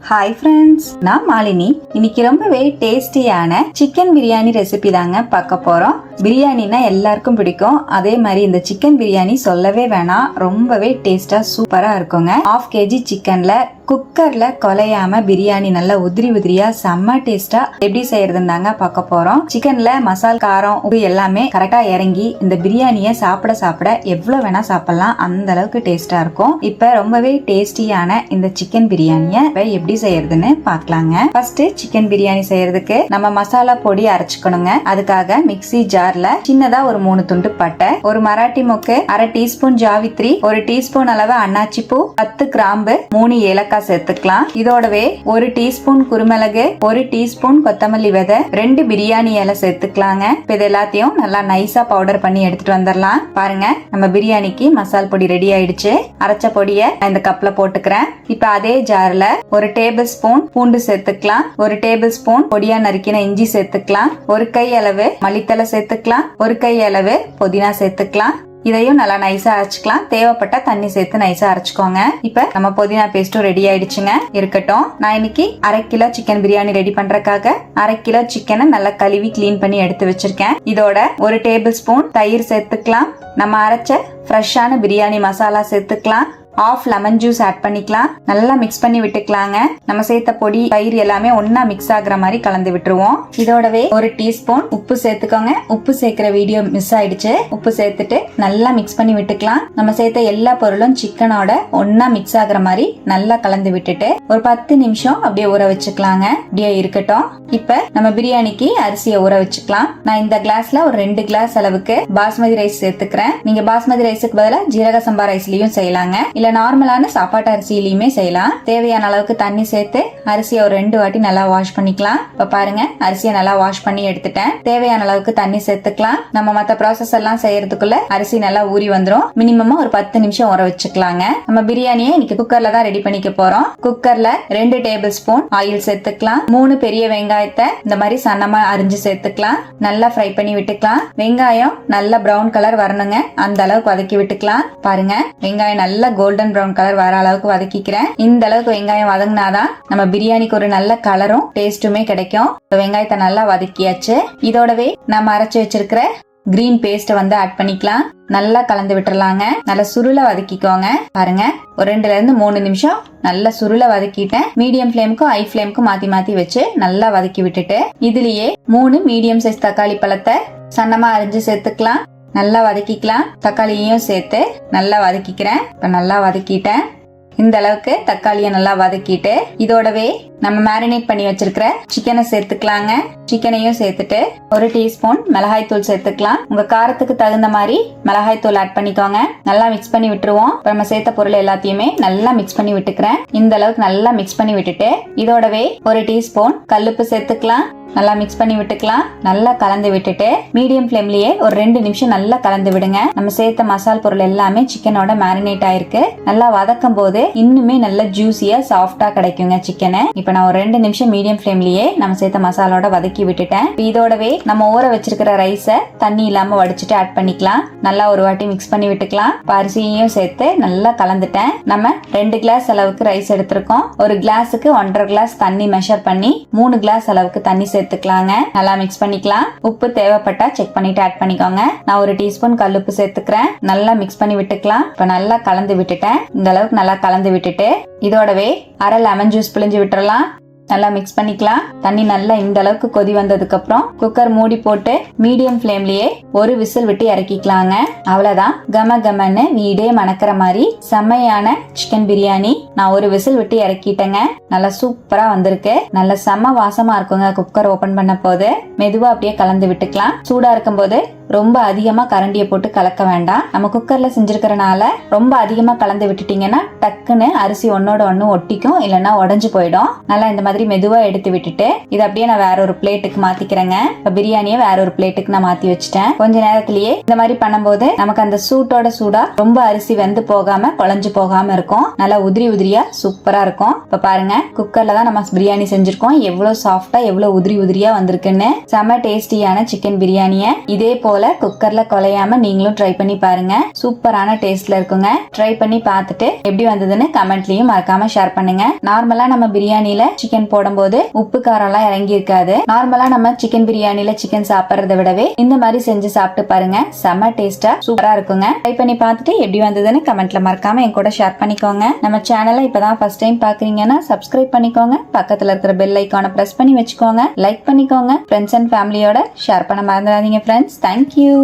Hi friends, நான் மாலினி. இன்னைக்கு ரொம்பவே டேஸ்டியான சிக்கன் பிரியாணி ரெசிபி தாங்க பார்க்க போறோம். பிரியாணினா எல்லாருக்கும் பிடிக்கும். அதே மாதிரி இந்த சிக்கன் பிரியாணி சொல்லவே வேணாம், ரொம்பவே டேஸ்டா சூப்பரா இருக்குங்க. 1/2 kg சிக்கன்ல குக்கர்ல குலையாம பிரியாணி நல்லா உதிரி உதிரியா செம்ம டேஸ்டா எப்படி செய்யறதுன்னு தாங்க பார்க்க போறோம். சிக்கன்ல மசால், காரம், உப்பு எல்லாமே கரெக்டா இறங்கி இந்த பிரியாணிய சாப்பிட சாப்பிட எவ்வளவு வேணா சாப்பிடலாம், அந்த அளவுக்கு டேஸ்டா இருக்கும். இப்ப ரொம்பவே டேஸ்டியான இந்த சிக்கன் பிரியாணிய எப்படி செய்யறதுன்னு பார்க்கலாங்க. ஃபர்ஸ்ட் சிக்கன் பிரியாணி செய்யறதுக்கு நம்ம மசாலா பொடி அரைச்சுக்கணுங்க. அதுக்காக மிக்ஸி ஜார்ல சின்னதா ஒரு 3 துண்டு பட்டை, ஒரு மராட்டி மொக்கு, 1/2 டீஸ்பூன் ஜாவித்ரி, 1 டீஸ்பூன் அளவு அன்னாச்சி பூ, 10 கிராம்பு, 3 ஏலக்காய் சேர்த்துக்கலாம். இதோடவே 1 டீஸ்பூன் குருமிளகு, 1 டீஸ்பூன் கொத்தமல்லி விதை, 2 பிரியாணி இலை சேர்த்துக்கலாங்க. இது எல்லாத்தையும் நல்லா நைஸா பவுடர் பண்ணி எடுத்துட்டு வந்துடலாம். பாருங்க, நம்ம பிரியாணிக்கு மசால் பொடி ரெடி ஆயிடுச்சு. அரைச்ச பொடிய இந்த கப்ல போட்டுக்கிறேன். இப்ப அதே ஜார்ல 1 டேபிள் ஸ்பூன் பூண்டு சேர்த்துக்கலாம், 1 டேபிள் ஸ்பூன் பொடியா நறுக்கின இஞ்சி சேர்த்துக்கலாம், 1 கை அளவு மல்லித்தலை சேர்த்துக்கலாம், 1 கை அளவு புதினா சேர்த்துக்கலாம். இதையும் நல்லா நைஸா அரைச்சுக்கலாம். தேவைப்பட்ட தண்ணி சேர்த்து நைஸா அரைச்சுக்கோங்க. இப்ப நம்ம புதினா பேஸ்டும் ரெடி ஆயிடுச்சுங்க. இருக்கட்டும், நான் இன்னைக்கு 1/2 கிலோ சிக்கன் பிரியாணி ரெடி பண்றதுக்காக 1/2 கிலோ சிக்கனை நல்லா கழுவி கிளீன் பண்ணி எடுத்து வச்சிருக்கேன். இதோட 1 டேபிள் ஸ்பூன் தயிர் சேர்த்துக்கலாம். நம்ம அரைச்ச ஃப்ரெஷ்ஷான பிரியாணி மசாலா சேர்த்துக்கலாம். 1/2 லெமன் ஜூஸ் ஆட் பண்ணிக்கலாம். நல்லா மிக்ஸ் பண்ணி விட்டுக்கலாங்க. நம்ம சேர்த்த பொடி, தயிர் எல்லாமே ஒன்னா மிக்ஸ் ஆகுற மாதிரி கலந்து விட்டுருவோம். இதோடவே 1 டீஸ்பூன் உப்பு சேர்த்துக்கோங்க. உப்பு சேர்க்கிற வீடியோ மிஸ் ஆயிடுச்சு. உப்பு சேர்த்துட்டு நல்லா மிக்ஸ் பண்ணி விட்டுக்கலாம். நம்ம சேர்த்த எல்லா பொருளும் சிக்கனோட ஒன்னா மிக்ஸ் ஆகுற மாதிரி நல்லா கலந்து விட்டுட்டு ஒரு 10 நிமிஷம் அப்படியே ஊற வச்சுக்கலாங்க. அப்படியே இருக்கட்டும். இப்ப நம்ம பிரியாணிக்கு அரிசியை ஊற வச்சுக்கலாம். நான் இந்த கிளாஸ்ல ஒரு 2 கிளாஸ் அளவுக்கு பாஸ்மதி ரைஸ் சேர்த்துக்கிறேன். நீங்க பாஸ்மதி ரைஸுக்கு பதிலா ஜீரக சம்பா ரைஸ்லயும் செய்யலாங்க, இல்ல நார்மலான சாப்பாட்டு அரிசியிலுமே செய்யலாம். தேவையான அளவுக்கு தண்ணி சேர்த்து அரிசியை ஒரு 2 வாட்டி நல்லா வாஷ் பண்ணிக்கலாம். இப்ப பாருங்க, அரிசியை நல்லா வாஷ் பண்ணி எடுத்துட்டேன். தேவையான அளவுக்கு தண்ணி சேர்த்துக்கலாம். நம்ம மத்த ப்ராசஸ் எல்லாம் செய்யறதுக்குள்ள அரிசி நல்லா ஊறி வந்துரும். மினிமமா ஒரு 10 நிமிஷம் ஊற வச்சுக்கலாங்க. நம்ம பிரியாணியை இன்னைக்கு குக்கர்ல தான் ரெடி பண்ணிக்க போறோம். குக்கர்ல 2 டேபிள் ஸ்பூன் ஆயில் சேர்த்துக்கலாம். 3 பெரிய வெங்காயத்தை இந்த மாதிரி சன்னமா அரிஞ்சு சேர்த்துக்கலாம். நல்லா ஃப்ரை பண்ணி விட்டுக்கலாம். வெங்காயம் நல்லா பிரவுன் கலர் வரணுங்க, அந்த அளவுக்கு வதக்கி விட்டுக்கலாம். பாருங்க, வெங்காயம் நல்லா கோல்டன் பிரவுன் கலர் வர அளவுக்கு வதக்கிக்கிறேன். இந்த அளவுக்கு வெங்காயம் வதங்கினாதான் நம்ம பிரியாணிக்கு ஒரு நல்ல கலரும் டேஸ்டுமே கிடைக்கும். வெங்காயத்தை நல்லா வதக்கியாச்சு. இதோடவே நம்ம அரைச்சு வச்சிருக்கிற கிரீன் பேஸ்ட் ஆட் பண்ணிக்கலாம். நல்லா கலந்து விட்டுறலாங்க. நல்லா சுருள வதக்கிக்கோங்க. பாருங்க, ஒரு 2 ல இருந்து 3 நிமிஷம் நல்லா சுருள வதக்கிட்டேன். மீடியம் ஃபிளேமுக்கும் ஹை ஃபிளேமுக்கும் மாத்தி மாத்தி வச்சு நல்லா வதக்கி விட்டுட்டு இதுலயே 3 மீடியம் சைஸ் தக்காளி பழத்தை சன்னமா அரிஞ்சு சேர்த்துக்கலாம். நல்லா வதக்கிக்கலாம். தக்காளியையும் சேர்த்து நல்லா வதக்கிக்கிறேன். இப்ப நல்லா வதக்கிட்டேன். இந்த அளவுக்கு தக்காளியை நல்லா வதக்கிட்டு இதோடவே நம்ம மேரினேட் பண்ணி வச்சிருக்கிற சிக்கனை சேர்த்துக்கலாங்க. சிக்கனையும் சேர்த்துட்டு 1 டீஸ்பூன் மிளகாய் தூள் சேர்த்துக்கலாம். உங்க காரத்துக்கு தகுந்த மாதிரி மிளகாய் தூள் ஆட் பண்ணிக்கோங்க. நல்லா மிக்ஸ் பண்ணி விட்டுருவோம். நம்ம சேர்த்த பொருள் எல்லாத்தையுமே நல்லா மிக்ஸ் பண்ணி விட்டுக்கிறேன். இந்த அளவுக்கு நல்லா மிக்ஸ் பண்ணி விட்டுட்டு இதோடவே 1 டீஸ்பூன் கல்லுப்பு சேர்த்துக்கலாம். நல்லா மிக்ஸ் பண்ணி விட்டுக்கலாம். நல்லா கலந்து விட்டுட்டு மீடியம் ஃபிளேம்லயே ஒரு 2 நிமிஷம் நல்லா கலந்து விடுங்க. நம்ம சேர்த்த மசால் பொருள் எல்லாமே சிக்கனோட மேரினேட் ஆயிருக்கு. நல்லா வதக்கும் போது இன்னுமே நல்ல ஜூசியா சாஃப்டா கிடைக்குங்க சிக்கனை. இப்ப நான் ஒரு 2 நிமிஷம் மீடியம் ஃபிளேம்லயே நம்ம சேர்த்த மசாலோட வதக்கி விட்டுட்டேன். இதோடவே நம்ம ஊற வச்சிருக்கிற ரைஸை தண்ணி இல்லாம வடிச்சிட்டு ஆட் பண்ணிக்கலாம். நல்லா ஒரு வாட்டி மிக்ஸ் பண்ணி விட்டுக்கலாம். அரிசியையும் சேர்த்து நல்லா கலந்துட்டேன். நம்ம 2 கிளாஸ் அளவுக்கு ரைஸ் எடுத்திருக்கோம். ஒரு கிளாஸுக்கு 1.5 கிளாஸ் தண்ணி மெஷர் பண்ணி 3 கிளாஸ் அளவுக்கு தண்ணி சேர்த்துக்கலாங்க. நல்லா மிக்ஸ் பண்ணிக்கலாம். உப்பு தேவைப்பட்டா செக் பண்ணிட்டு ஆட் பண்ணிக்கோங்க. நான் 1 டீஸ்பூன் கல்லுப்பு சேர்த்துக்கிறேன். நல்லா மிக்ஸ் பண்ணி விட்டுக்கலாம். இப்ப நல்லா கலந்து விட்டுட்டேன். இந்த அளவுக்கு நல்லா கலந்து விட்டுட்டு இதோடவே 1/2 லெமன் ஜூஸ் பிழிஞ்சு விட்டுறலாம். நல்லா மிக்ஸ் பண்ணிக்கலாம். தண்ணி நல்லா இந்த அளவுக்கு கொதி வந்ததுக்கு அப்புறம் குக்கர் மூடி போட்டு மீடியம் ஃபிளேம்லயே ஒரு விசில் விட்டு இறக்கிக்கலாங்க. அவ்வளவுதான், கம கமன்னு வீடே மணக்கிற மாதிரி செம்மையான சிக்கன் பிரியாணி நான் ஒரு விசில் விட்டு இறக்கிட்டேங்க. நல்லா சூப்பரா வந்திருக்கு. நல்ல செம்ம வாசமா இருக்குங்க. குக்கர் ஓபன் பண்ண போது மெதுவா அப்படியே கலந்து விட்டுக்கலாம். சூடா இருக்கும் போது ரொம்ப அதிகமா கரண்டியை போட்டு கலக்க வேண்டாம். நம்ம குக்கர்ல செஞ்சிருக்கிறனால ரொம்ப அதிகமா கலந்து விட்டுட்டீங்கன்னா டக்குன்னு அரிசி ஒன்னோட ஒன்னு ஒட்டிக்கும், இல்லைன்னா உடஞ்சு போயிடும். நல்லா இந்த மாதிரி மெதுவா எடுத்து விட்டுட்டு இதை அப்படியே நான் வேற ஒரு பிளேட்டுக்கு மாத்திக்கிறேங்க. இப்ப பிரியாணியை வேற ஒரு பிளேட்டுக்கு நான் மாத்தி வச்சுட்டேன். கொஞ்ச நேரத்திலேயே இந்த மாதிரி பண்ணும்போது நமக்கு அந்த சூட்டோட சூடா ரொம்ப அரிசி வெந்து போகாம குழஞ்சு போகாம இருக்கும். நல்லா உதிரி உதிரியா சூப்பரா இருக்கும். இப்ப பாருங்க, குக்கர்ல தான் நம்ம பிரியாணி செஞ்சிருக்கோம். எவ்வளவு சாஃப்டா எவ்வளவு உதிரி உதிரியா வந்திருக்குன்னு. செம டேஸ்டியான சிக்கன் பிரியாணிய இதே போல போல குக்கர்ல குலையாம நீங்களும் ட்ரை பண்ணி பாருங்க. சூப்பரான டேஸ்ட்ல இருக்குங்க. ட்ரை பண்ணி பார்த்துட்டு எப்படி வந்ததுன்னு கமெண்ட்லயும் மறக்காம ஷேர் பண்ணுங்க. நார்மலா நம்ம பிரியாணில சிக்கன் போடும்போது உப்பு காரம் எல்லாம் இறங்கி இருக்காது. நார்மலா நம்ம சிக்கன் பிரியாணில சிக்கன் சாப்பிடுறத விடவே இந்த மாதிரி செஞ்சு சாப்பிட்டு பாருங்க. செம்ம டேஸ்டா சூப்பரா இருக்குங்க. ட்ரை பண்ணி பார்த்துட்டு எப்படி வந்ததுன்னு கமெண்ட்ல மறக்காம என் கூட ஷேர் பண்ணிக்கோங்க. நம்ம சேனலை இப்பதான் ஃபர்ஸ்ட் டைம் பாக்குறீங்கன்னா சப்ஸ்கிரைப் பண்ணிக்கோங்க. பக்கத்துல இருக்கிற பெல் ஐகானை பிரஸ் பண்ணி வச்சுக்கோங்க. லைக் பண்ணிக்கோங்க. ஃப்ரெண்ட்ஸ் அண்ட் ஃபேமிலியோட ஷேர் பண்ண மறந்துடாதீங்க ஃப்ரெண்ட்ஸ். தேங்க்யூ.